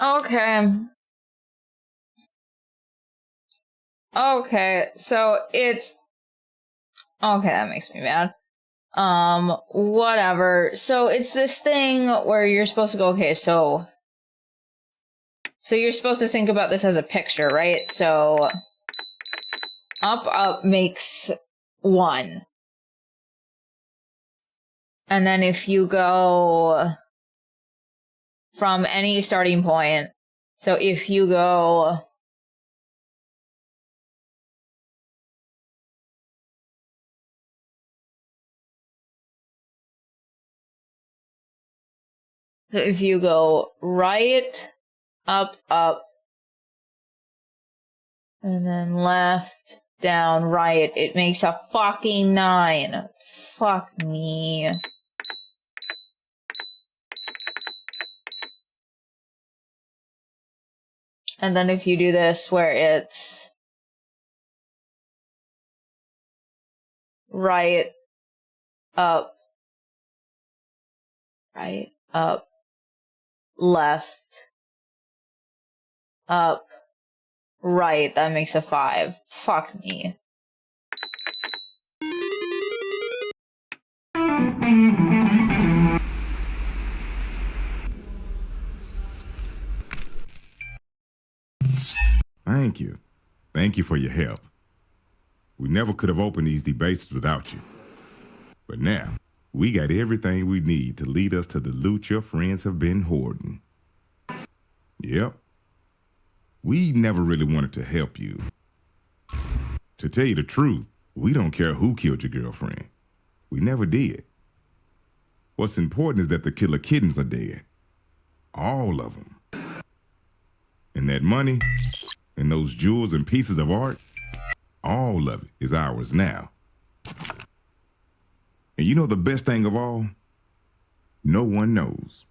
Okay. Okay, so it's okay, that makes me mad. Whatever. So it's this thing where you're supposed to go, okay, so you're supposed to think about this as a picture, right? So up makes 1. And then if you go from any starting point, so if you go right, up, and then left, down, right, it makes a fucking 9. Fuck me. And then if you do this where it's right, up, left, up, right, that makes a 5. Fuck me. Thank you. Thank you for your help. We never could have opened these debates without you. But now, we got everything we need to lead us to the loot your friends have been hoarding. Yep. We never really wanted to help you. To tell you the truth, we don't care who killed your girlfriend. We never did. What's important is that the killer kittens are dead. All of them. And that money, and those jewels and pieces of art, all of it is ours now. And you know the best thing of all? No one knows.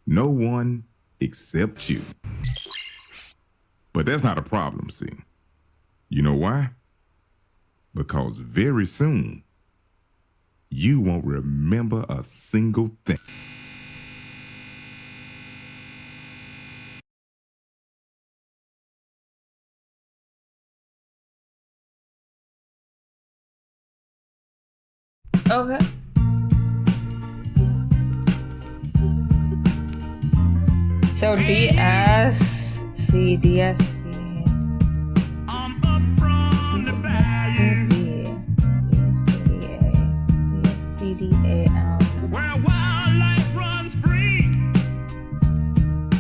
No one except you. But that's not a problem, see. You know why? Because very soon, you won't remember a single thing. Okay. So DSC, DSC. I'm up from the bayou where wildlife runs free.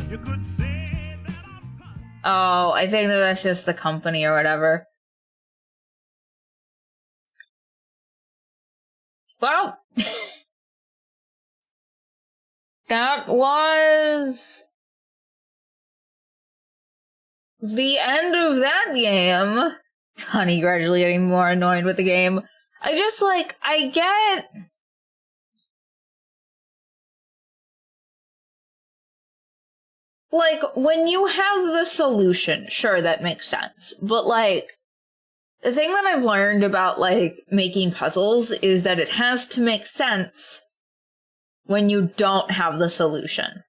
You could say that I'm Oh, I think that's just the company or whatever. Well, that was the end of that game. Honey gradually getting more annoyed with the game. I just, like, I get... Like, when you have the solution, sure, that makes sense. But, like, the thing that I've learned about, like, making puzzles is that it has to make sense when you don't have the solution.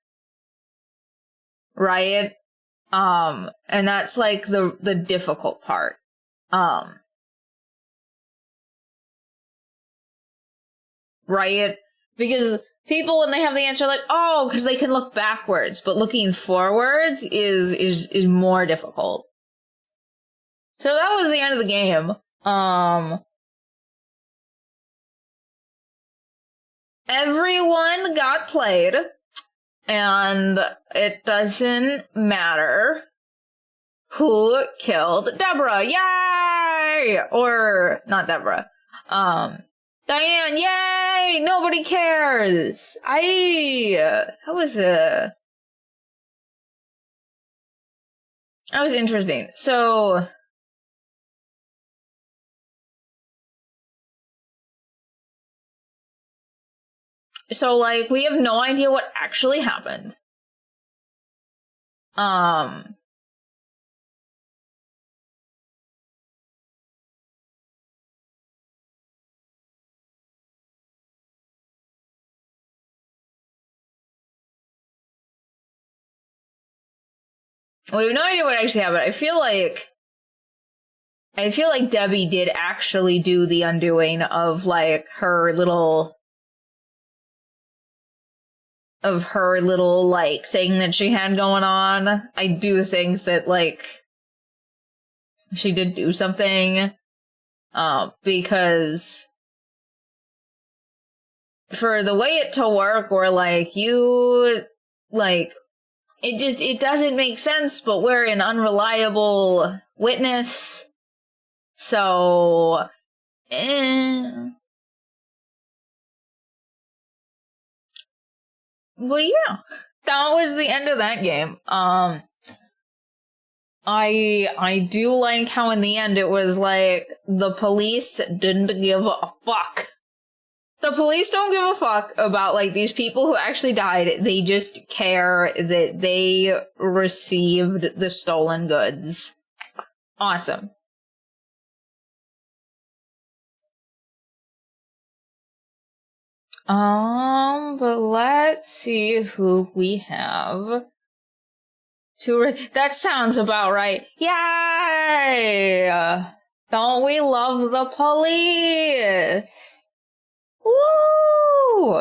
Right? And that's, like, the difficult part. Right? Because people, when they have the answer, like, oh, because they can look backwards, but looking forwards is more difficult. So that was the end of the game. Everyone got played, and it doesn't matter who killed Deborah. Yay! Or not Deborah. Diane, yay! Nobody cares. That was interesting. So like, we have no idea what actually happened. we have no idea what actually happened. I feel like Debbie did actually do the undoing of like her little like thing that she had going on. I do think that like she did do something, because for the way it to work, or like you like it doesn't make sense, but we're an unreliable witness, so well, yeah, that was the end of that game. I do like how in the end it was like the police didn't give a fuck. The police don't give a fuck about like these people who actually died. They just care that they received the stolen goods. Awesome. But let's see who we have. That sounds about right. Yay! Don't we love the police? Woo!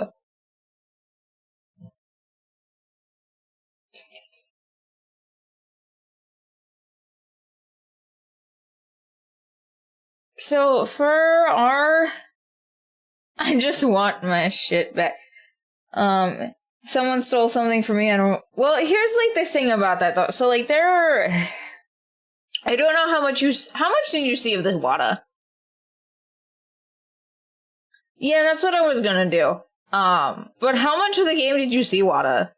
So for our, I just want my shit back. Someone stole something from me. Well, here's like the thing about that though. So like I don't know how much did you see of the Wada? Yeah, that's what I was gonna do. But how much of the game did you see, Wada?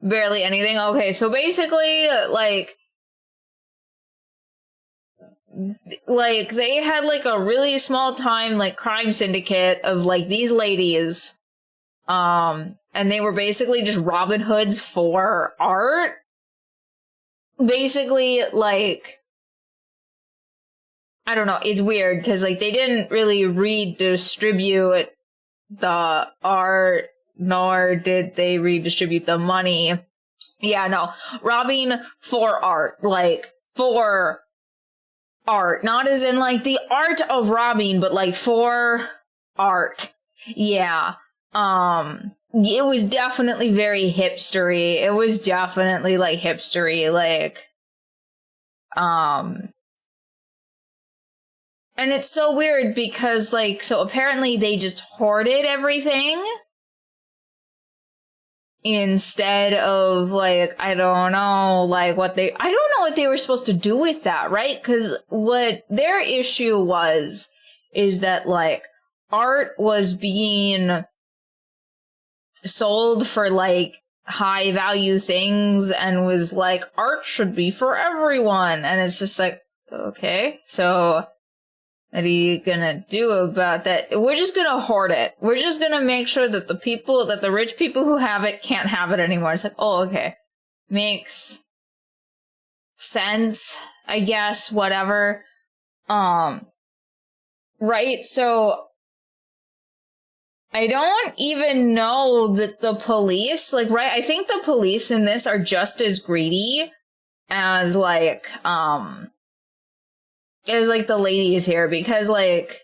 Barely anything? Okay, so basically, like they had like a really small time like crime syndicate of like these ladies, and they were basically just Robin Hoods for art. Basically, like, I don't know, it's weird because like they didn't really redistribute the art, nor did they redistribute the money. Yeah, no, robbing for art, like for art, not as in like the art of robbing, but like for art. Yeah. It was definitely very hipstery. It was definitely like hipstery, like, and it's so weird because like, so apparently they just hoarded everything instead of like, I don't know, like I don't know what they were supposed to do with that, right? Because what their issue is that like art was being sold for like high value things and was like, art should be for everyone. And it's just like, okay, so what are you gonna do about that? We're just gonna hoard it. We're just gonna make sure that the rich people who have it can't have it anymore. It's like, oh, okay. Makes sense, I guess, whatever. Right, so I don't even know that the police, like, right, I think the police in this are just as greedy as, like, the ladies here, because, like,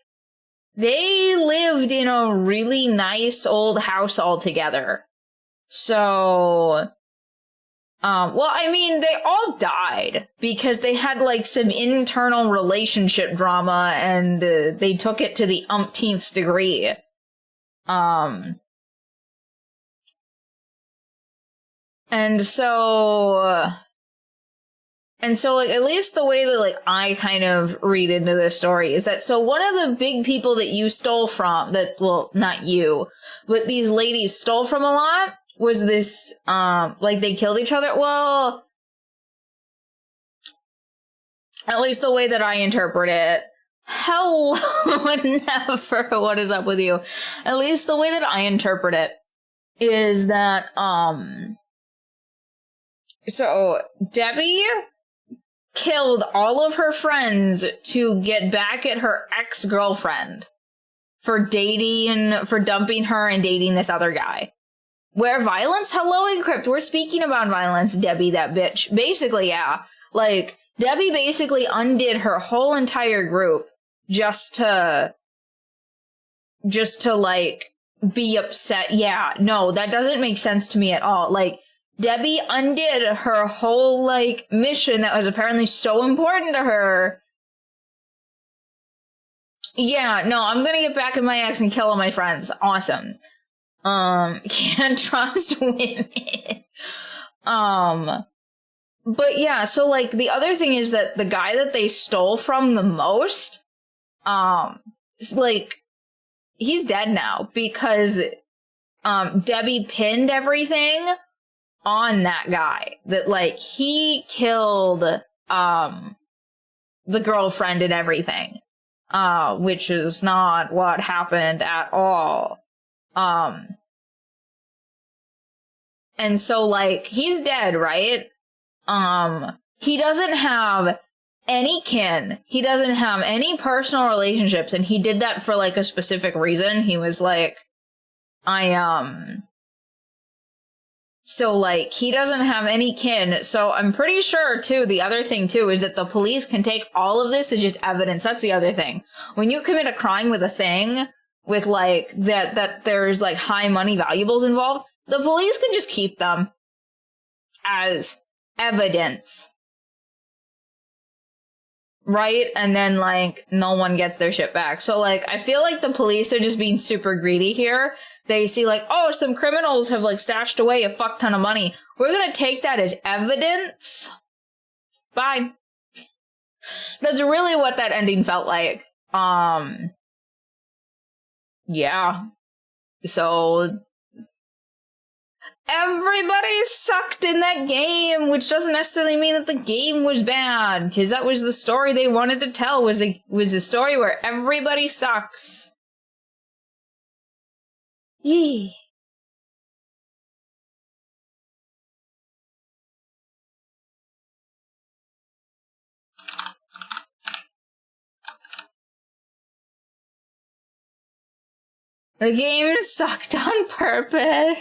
they lived in a really nice old house all together. So, well, I mean, they all died because they had, like, some internal relationship drama and they took it to the umpteenth degree. And so, like, at least the way that, like, I kind of read into this story is that, so one of the big people that you stole from, well, not you, but these ladies stole from a lot, was this, like, they killed each other. Well, at least the way that I interpret it. Hello, never, what is up with you? At least the way that I interpret it is that, so Debbie killed all of her friends to get back at her ex-girlfriend. for dumping her and dating this other guy. Where violence? Hello, Encrypt. We're speaking about violence, Debbie, that bitch. Basically, yeah. Like, Debbie basically undid her whole entire group just to like, be upset. Yeah, no, that doesn't make sense to me at all. Like, Debbie undid her whole, like, mission that was apparently so important to her. Yeah, no, I'm gonna get back at my ex and kill all my friends. Awesome. Can't trust women. But yeah, so, like, the other thing is that the guy that they stole from the most, like, he's dead now because, Debbie pinned everything on that guy. That, like, he killed, the girlfriend and everything. Which is not what happened at all. And so, like, he's dead, right? He doesn't have any kin. He doesn't have any personal relationships, and he did that for, like, a specific reason. He was like, so, like, he doesn't have any kin. So I'm pretty sure, too, the other thing, too, is that the police can take all of this as just evidence. That's the other thing. When you commit a crime with a thing, with, like, that there's, like, high money valuables involved, the police can just keep them as evidence. Right? And then, like, no one gets their shit back. So, like, I feel like the police are just being super greedy here. They see, like, oh, some criminals have, like, stashed away a fuck ton of money. We're gonna take that as evidence. Bye. That's really what that ending felt like. Yeah. So, everybody sucked in that game, which doesn't necessarily mean that the game was bad, because that was the story they wanted to tell, was a story where everybody sucks. Yee. The game sucked on purpose.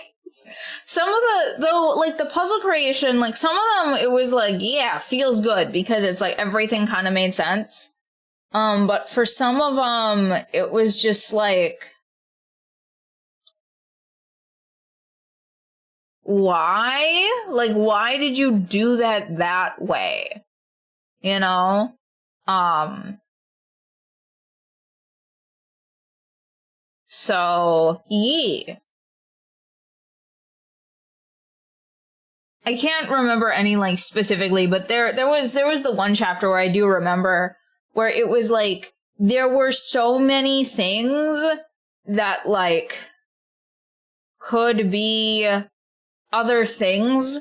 Some of the puzzle creation, like, some of them, it was like, yeah, feels good, because it's like everything kind of made sense. But for some of them, it was just like, why? Like, why did you do that way? You know? So, yeah. I can't remember any, like, specifically, but there was the one chapter where I do remember where it was like there were so many things that, like, could be other things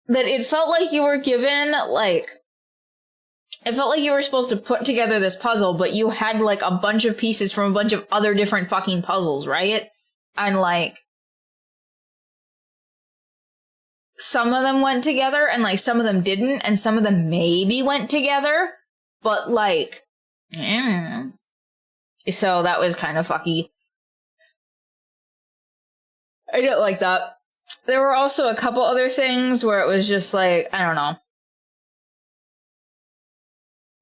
that it felt like you were given, like, it felt like you were supposed to put together this puzzle, but you had, like, a bunch of pieces from a bunch of other different fucking puzzles, right? And, like, some of them went together, and, like, some of them didn't, and some of them maybe went together, but, like, so that was kind of fucky. I didn't like that. There were also a couple other things where it was just like, I don't know.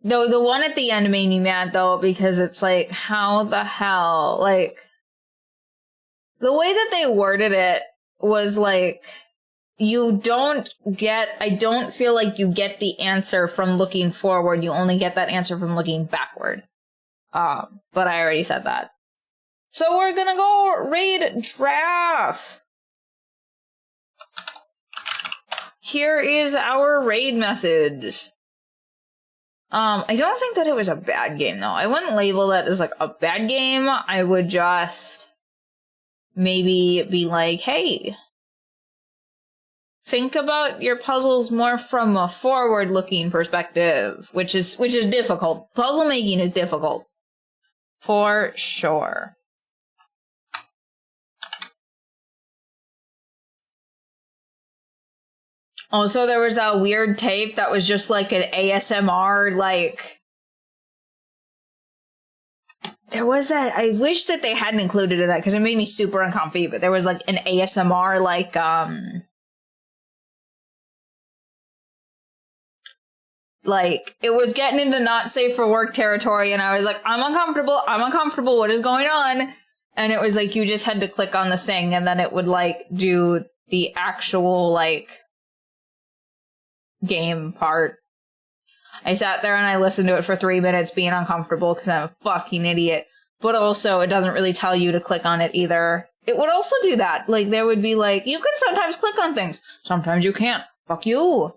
Though the one at the end made me mad, though, because it's like, how the hell? Like, the way that they worded it was like, I don't feel like you get the answer from looking forward. You only get that answer from looking backward. But I already said that. So we're gonna go raid draft. Here is our raid message. I don't think that it was a bad game, though. I wouldn't label that as, like, a bad game. I would just maybe be like, hey, think about your puzzles more from a forward-looking perspective, which is difficult. Puzzle making is difficult. For sure. Also, there was that weird tape that was just like an ASMR, like, There was that. I wish that they hadn't included in that because it made me super uncomfy. But there was like an ASMR, like it was getting into not safe for work territory, and I was like, I'm uncomfortable. I'm uncomfortable. What is going on? And it was like you just had to click on the thing, and then it would like do the actual like game part. I sat there and I listened to it for 3 minutes being uncomfortable because I'm a fucking idiot. But also, it doesn't really tell you to click on it either. It would also do that. Like, there would be like, you can sometimes click on things. Sometimes you can't. Fuck you.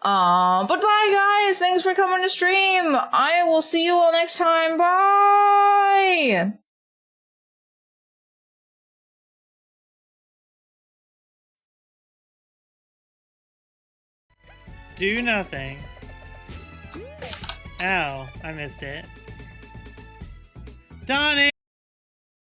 But bye, guys. Thanks for coming to stream. I will see you all next time. Bye. Do nothing. Ow, I missed it. Donnie!